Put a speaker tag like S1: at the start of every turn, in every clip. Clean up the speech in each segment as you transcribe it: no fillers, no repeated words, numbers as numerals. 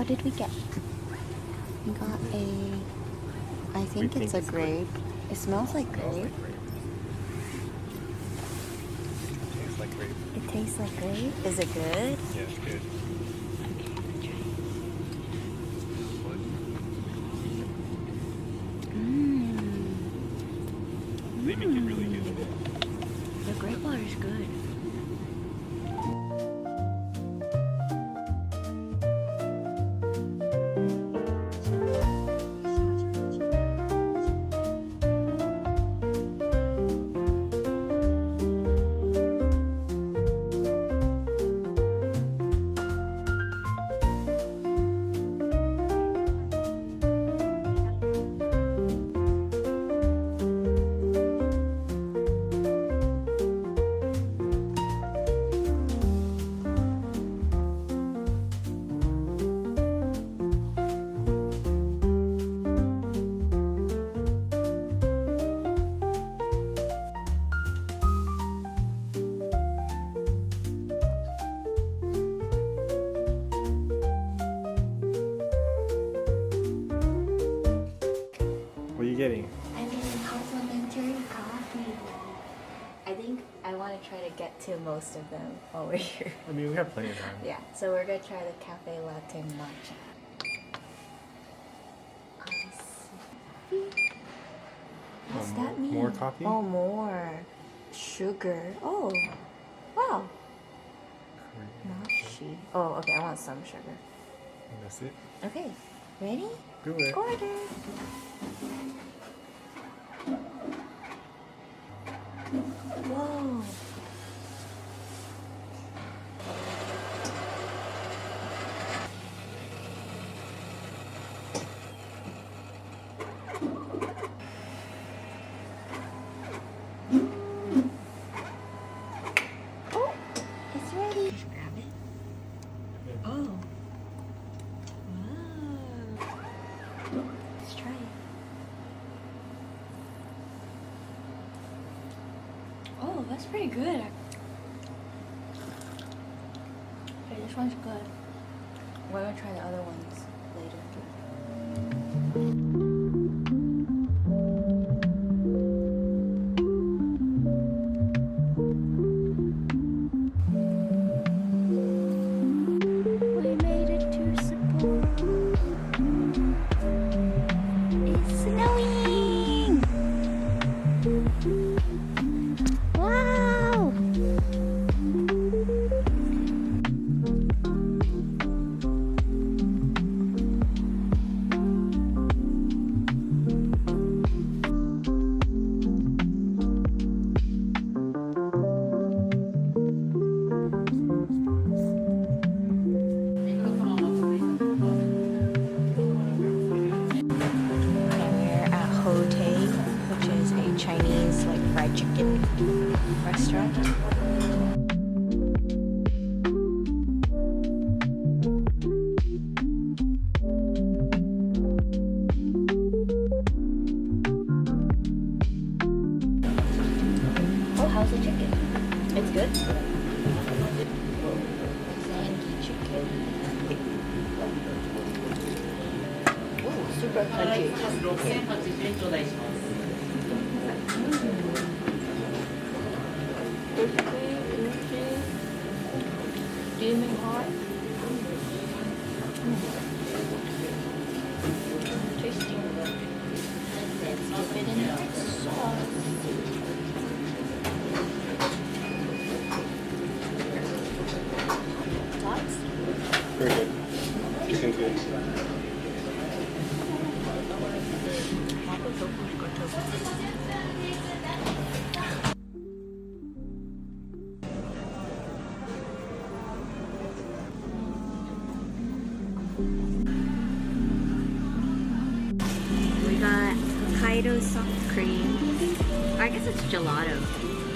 S1: What did we get? We got I think it's a grape. It smells like grape. It tastes like grape. Is it good?
S2: Yeah, it's good.
S1: Okay, I'm gonna try.
S2: They make it really good.
S1: The grape water is good.
S2: What are you getting?
S1: I'm getting complimentary coffee. I think I want to try to get to most of them while we're here.
S2: I mean, we have plenty of time.
S1: Yeah, so we're gonna try the cafe latte matcha. What's that mean?
S2: More coffee?
S1: Oh, more sugar. Oh, wow. Nashi. Oh, okay. I want some sugar.
S2: And that's it.
S1: Okay, ready?
S2: Do it.
S1: Order. Whoa. Oh, it's ready. Just grab it. Oh. Wow. Let's try it. Oh, that's pretty good. Okay, this one's good. We're gonna try the other ones later. We made it to Sapporo. It's snowing! Wow! We're at Hotei, which is a Chinese like fried chicken restaurant. Oh, how's the chicken? It's good? Zangi chicken. Ooh, super crunchy. Steaming hot. Tasty. Let's dip it in the sauce. Thoughts?
S2: Very good. Chicken's good.
S1: Mapo tofu is good too. We got Hokkaido soft cream. Or I guess it's gelato.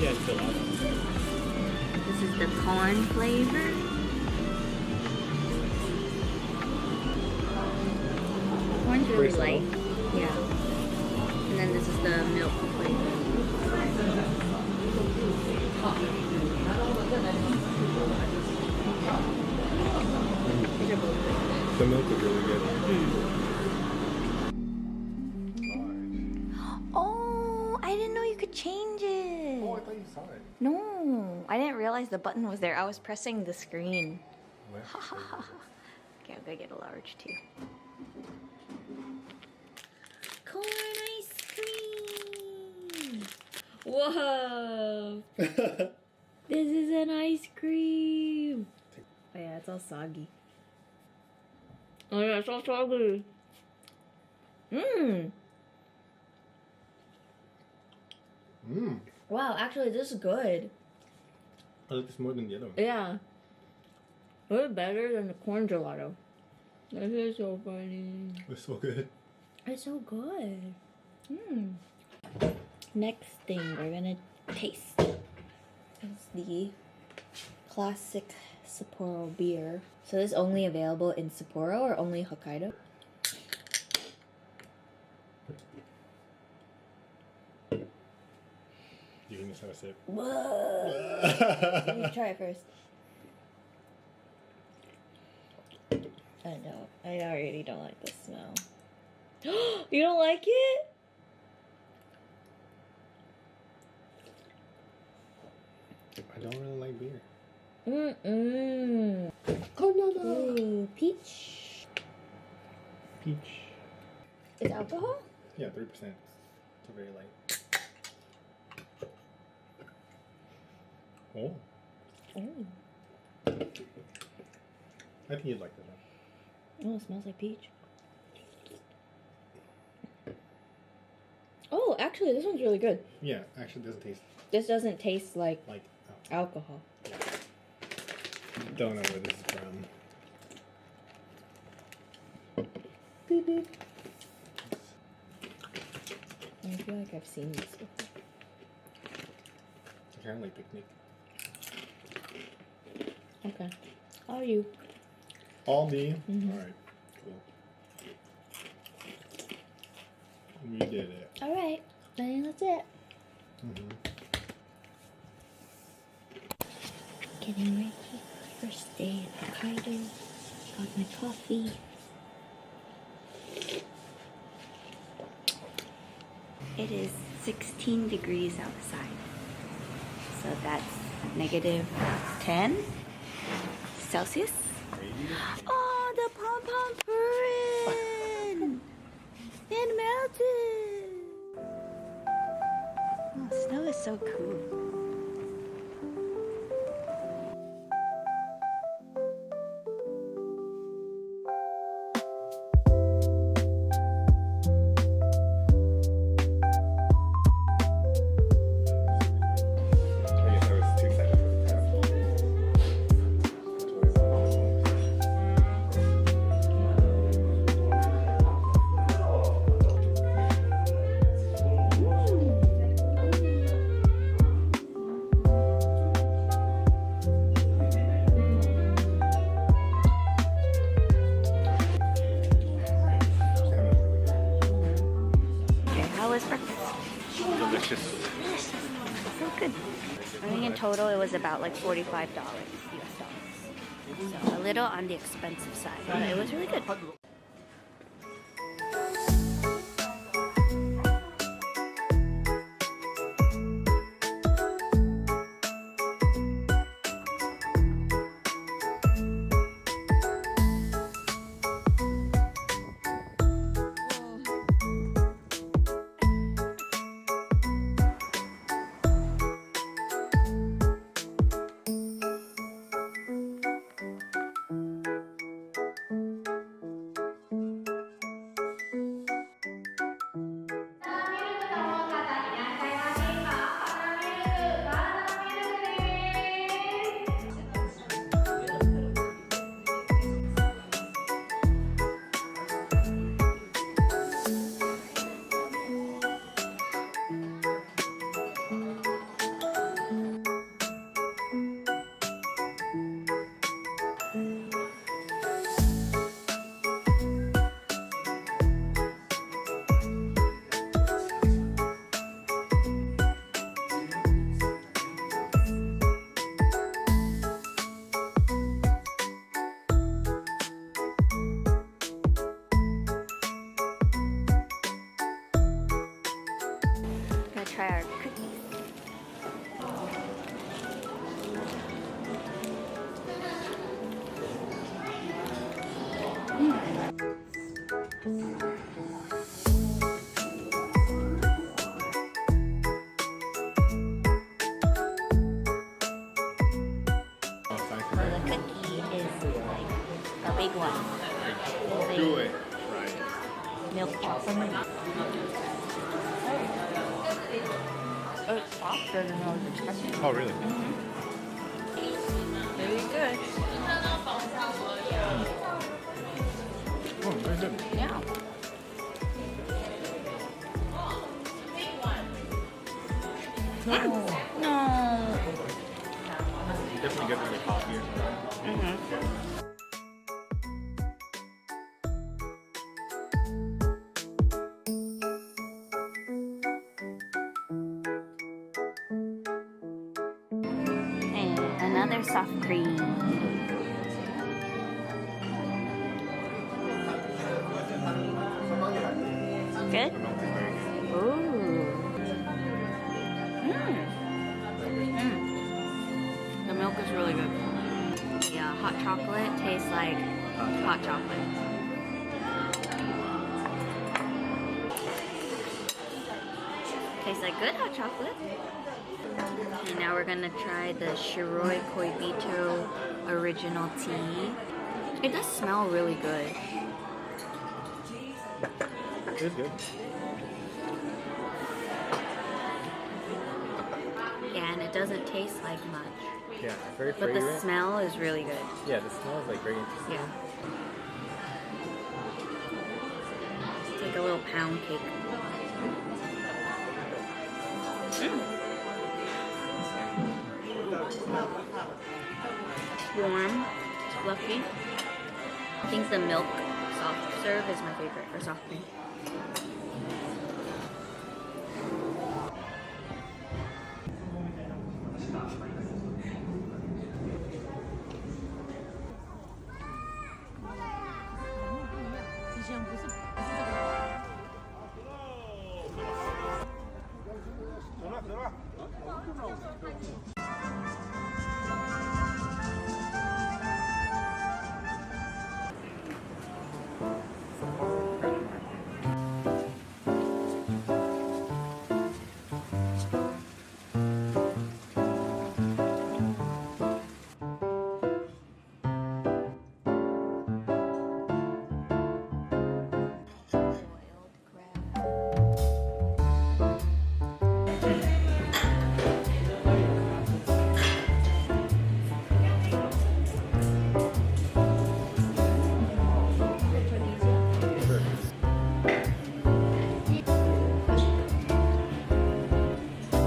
S2: Yeah, it's gelato.
S1: This is the corn flavor. Corn's really
S2: Very
S1: light.
S2: subtle.
S1: Yeah. And then this is the milk flavor. These are both good.
S2: The milk is really good.
S1: Oh, I didn't know you could change it.
S2: Oh, I thought you saw it.
S1: No, I didn't realize the button was there. I was pressing the screen.
S2: What?
S1: Okay, I'm gonna get a large too. Corn ice cream! Whoa! This is an ice cream! Oh yeah, it's all soggy. Oh yeah, it's all soggy. Mmm!
S2: Mmm.
S1: Wow, actually this is good.
S2: I like this more than the other one.
S1: Yeah. It's better than the corn gelato. This is so funny.
S2: It's so good.
S1: It's so good. Mm. Next thing we're gonna taste is the classic Sapporo beer. So this is only available in Sapporo or only Hokkaido?
S2: You can just have a sip.
S1: Whoa! Let me try it first. I know. I already don't like the smell. You don't like it?
S2: I don't really like beer.
S1: Mm-mm.
S2: Oh, no, no.
S1: Ooh, peach.
S2: Peach.
S1: Is alcohol?
S2: Yeah, 3%. It's very light. Oh.
S1: Oh.
S2: I think you'd like that one.
S1: Oh, it smells like peach. Oh, actually, this one's really good.
S2: Yeah, actually, it doesn't taste
S1: This doesn't taste like
S2: like.
S1: alcohol.
S2: Don't know where this is from.
S1: Beep, beep. I feel like I've seen this before.
S2: I kind of like picnic.
S1: Okay. How are you?
S2: All me?
S1: Mhm.
S2: Alright, cool. We did it.
S1: Alright, then that's it.
S2: Mm-hmm.
S1: Getting ready. First day in Hokkaido. Got my coffee. It is 16 degrees outside. So that's -10 Celsius. Oh, the pom-pom purin! It melted! Oh, snow is so cool.
S2: I guess I was too excited for the test.
S1: Okay, how was breakfast?
S2: Delicious.
S1: So good. I think in total it was about like $45 US dollars. So a little on the expensive side, but it was really good. try our cookies. So the cookie is like a big one.
S2: Do it. Right.
S1: Milk chocolate. It's softer than I was expecting.
S2: Oh, really?
S1: Very good.
S2: Oh, very good.
S1: Yeah. No. No.
S2: Definitely good for the coffee or something.
S1: And another soft cream. Good? Ooh. The milk is really good. The hot chocolate tastes like hot chocolate. Tastes like good hot chocolate. And now we're gonna try the Shiroi Koibito original tea. It does smell really good.
S2: It is good.
S1: Yeah, and it doesn't taste like much.
S2: Yeah, it's very
S1: But
S2: fragrant.
S1: the smell is really good.
S2: Yeah, the smell is like very interesting.
S1: Yeah. It's like a little pound cake. Warm, fluffy. I think the milk soft serve is my favorite for soft cream.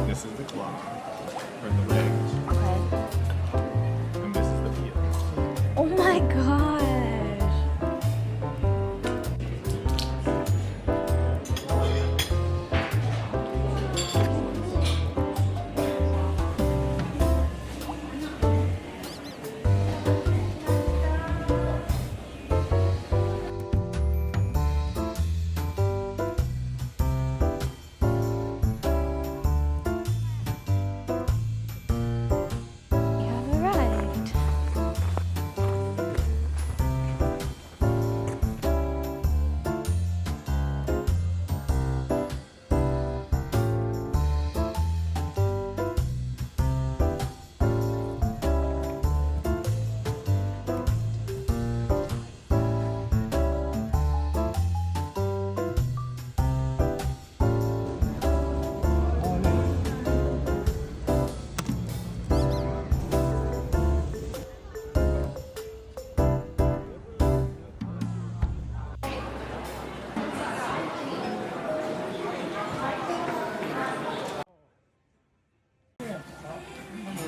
S2: This is the claw, or the leg,
S1: Okay.
S2: and this is the peel.
S1: Oh my gosh! We have arrived.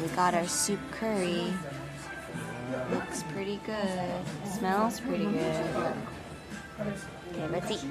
S1: We got our soup curry. Looks pretty good. Smells pretty good. Okay, let's eat.